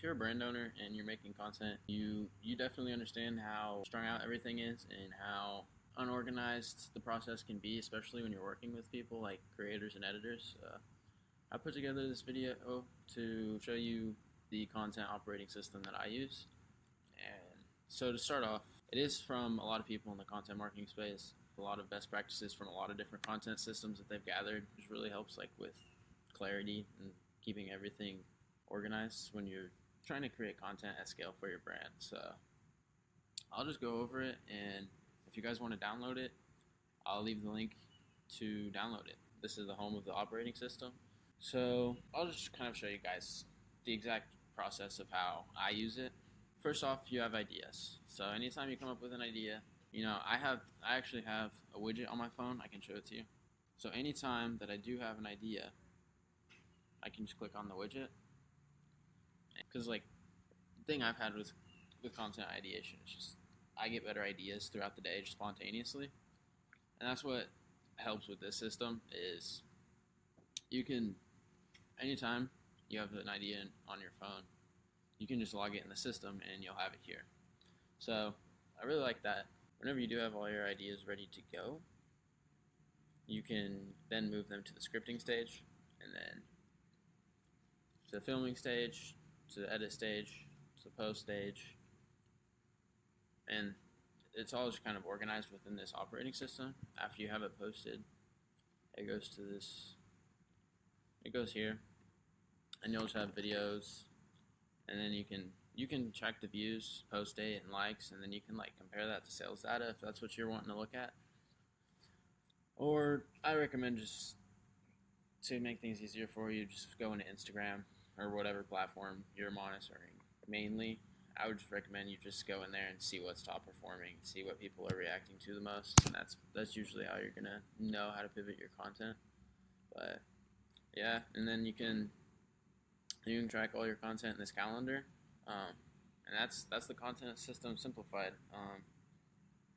if you're a brand owner and you're making content, you definitely understand how strung out everything is and how unorganized the process can be, especially when you're working with people like creators and editors. I put together this video to show you the content operating system that I use. And so to start off, it is from a lot of people in the content marketing space, a lot of best practices from a lot of different content systems that they've gathered, which really helps like with clarity and keeping everything organized when you're trying to create content at scale for your brand. So I'll just go over it, and if you guys want to download it, I'll leave the link to download it. This is the home of the operating system. So I'll just kind of show you guys the exact process of how I use it. First off, you have ideas. So anytime you come up with an idea, I actually have a widget on my phone. I can show it to you. So anytime that I do have an idea, I can just click on the widget. Because like the thing I've had with content ideation is just I get better ideas throughout the day just spontaneously. And that's what helps with this system is you can, anytime you have an idea on your phone, you can just log it in the system and you'll have it here. So I really like that. Whenever you do have all your ideas ready to go, you can then move them to the scripting stage, and then to the filming stage, to the edit stage, to the post stage, and it's all just kind of organized within this operating system. After you have it posted, it goes to this, it goes here, and you'll just have videos, and then you can check the views, post date, and likes, and then you can like compare that to sales data if that's what you're wanting to look at. Or I recommend just to make things easier for you, just go into Instagram or whatever platform you're monitoring mainly. I would just recommend you just go in there and see what's top performing, see what people are reacting to the most, and that's usually how you're gonna know how to pivot your content. But yeah, and then you can track all your content in this calendar, and that's the content system simplified.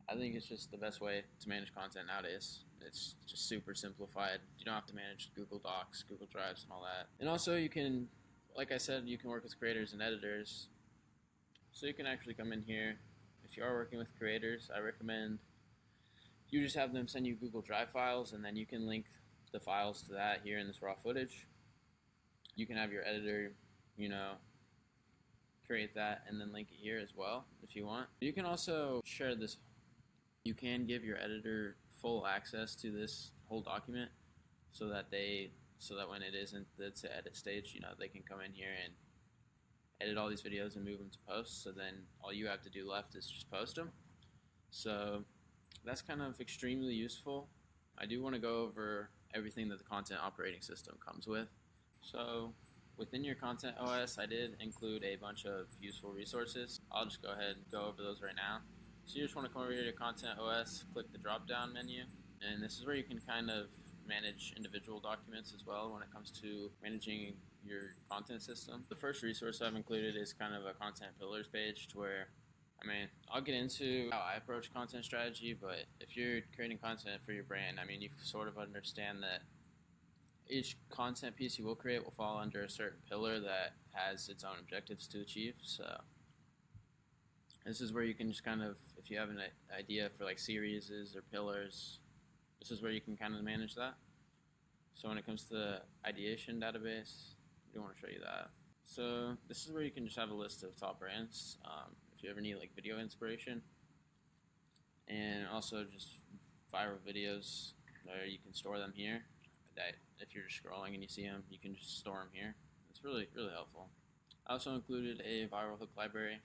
I think it's just the best way to manage content nowadays. It's just super simplified. You don't have to manage Google Docs, Google Drives, and all that. And also you can, like I said, you can work with creators and editors. So you can actually come in here. If you are working with creators, I recommend you just have them send you Google Drive files, and then you can link the files to that here in this raw footage. You can have your editor, create that and then link it here as well if you want. You can also share this. You can give your editor full access to this whole document so that when it isn't the to edit stage, they can come in here and edit all these videos and move them to post. So then all you have to do left is just post them. So that's kind of extremely useful. I do want to go over everything that the content operating system comes with. So within your content OS, I did include a bunch of useful resources. I'll just go ahead and go over those right now. So you just want to come over here to Content OS, click the drop-down menu, and this is where you can kind of manage individual documents as well when it comes to managing your content system. The first resource I've included is kind of a content pillars page to where, I'll get into how I approach content strategy, but if you're creating content for your brand, you sort of understand that each content piece you will create will fall under a certain pillar that has its own objectives to achieve. So this is where you can just kind of, if you have an idea for like series or pillars, this is where you can kind of manage that. So when it comes to the ideation database, I do want to show you that. So this is where you can just have a list of top brands if you ever need like video inspiration, and also just viral videos, or you can store them here. That if you're just scrolling and you see them, you can just store them here. It's really, really helpful. I also included a viral hook library.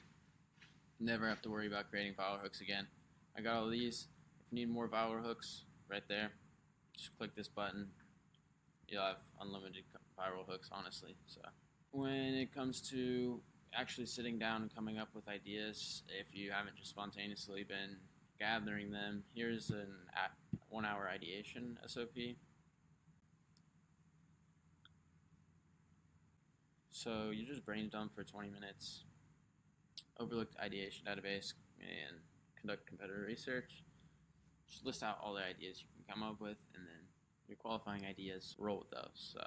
Never have to worry about creating viral hooks again. I got all of these. If you need more viral hooks, right there, just click this button. You'll have unlimited viral hooks, honestly. So when it comes to actually sitting down and coming up with ideas, if you haven't just spontaneously been gathering them, here's an 1 hour ideation SOP. So you just brain dump for 20 minutes, overlook the ideation database, and conduct competitor research. Just list out all the ideas you can come up with, and then your qualifying ideas, roll with those. So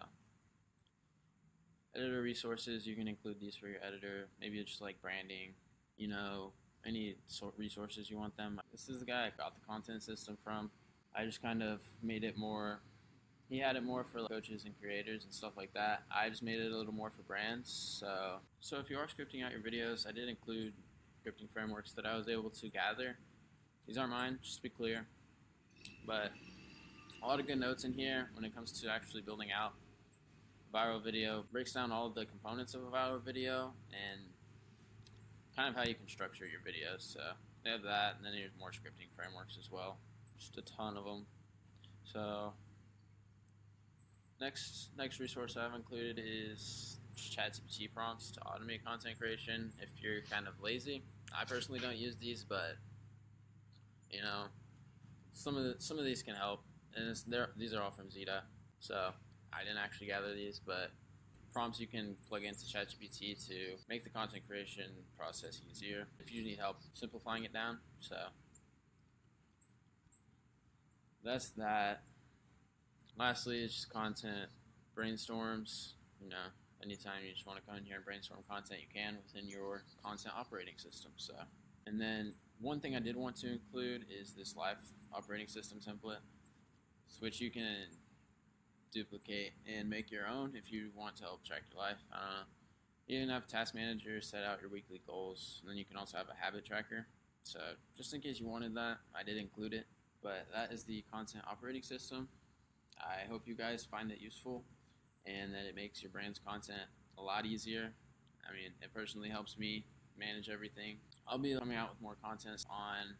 Editor resources, you can include these for your editor. Maybe it's just like branding, you know, any sort resources you want them. This is the guy I got the content system from. I just kind of made it more, he had it more for like coaches and creators and stuff like that. I just made it a little more for brands. So if you are scripting out your videos, I did include scripting frameworks that I was able to gather. These aren't mine, just to be clear, but a lot of good notes in here when it comes to actually building out viral video. Breaks down all of the components of a viral video and kind of how you can structure your videos. So they have that, and then there's more scripting frameworks as well, just a ton of them. So next resource I've included is ChatGPT prompts to automate content creation if you're kind of lazy. I personally don't use these, but you know, some of these can help, and these are all from Zeta. So I didn't actually gather these, but prompts you can plug into ChatGPT to make the content creation process easier if you need help simplifying it down. So that's that. Lastly, it's just content brainstorms. You know, anytime you just want to come in here and brainstorm content, you can within your content operating system. So, and then one thing I did want to include is this live operating system template, which you can duplicate and make your own if you want to help track your life. You can have task manager set out your weekly goals, and then you can also have a habit tracker. So just in case you wanted that, I did include it. But that is the content operating system. I hope you guys find it useful and that it makes your brand's content a lot easier. I mean, it personally helps me manage everything. I'll be coming out with more content on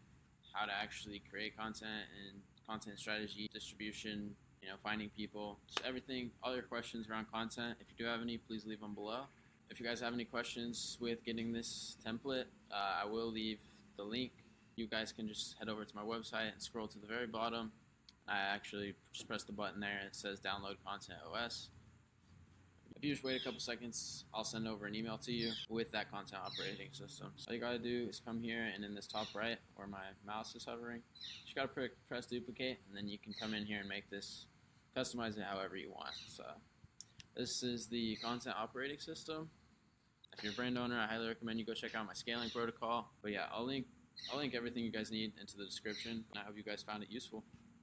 how to actually create content and content strategy, distribution, you know, finding people, just everything, all your questions around content. If you do have any, please leave them below. If you guys have any questions with getting this template, I will leave the link. You guys can just head over to my website and scroll to the very bottom. I actually just press the button there and it says download Content OS. If you just wait a couple seconds, I'll send over an email to you with that content operating system. So all you gotta do is come here, and in this top right where my mouse is hovering, you just gotta press duplicate, and then you can come in here and make this, customize it however you want. So this is the content operating system. If you're a brand owner, I highly recommend you go check out my scaling protocol. But yeah, I'll link everything you guys need into the description, and I hope you guys found it useful.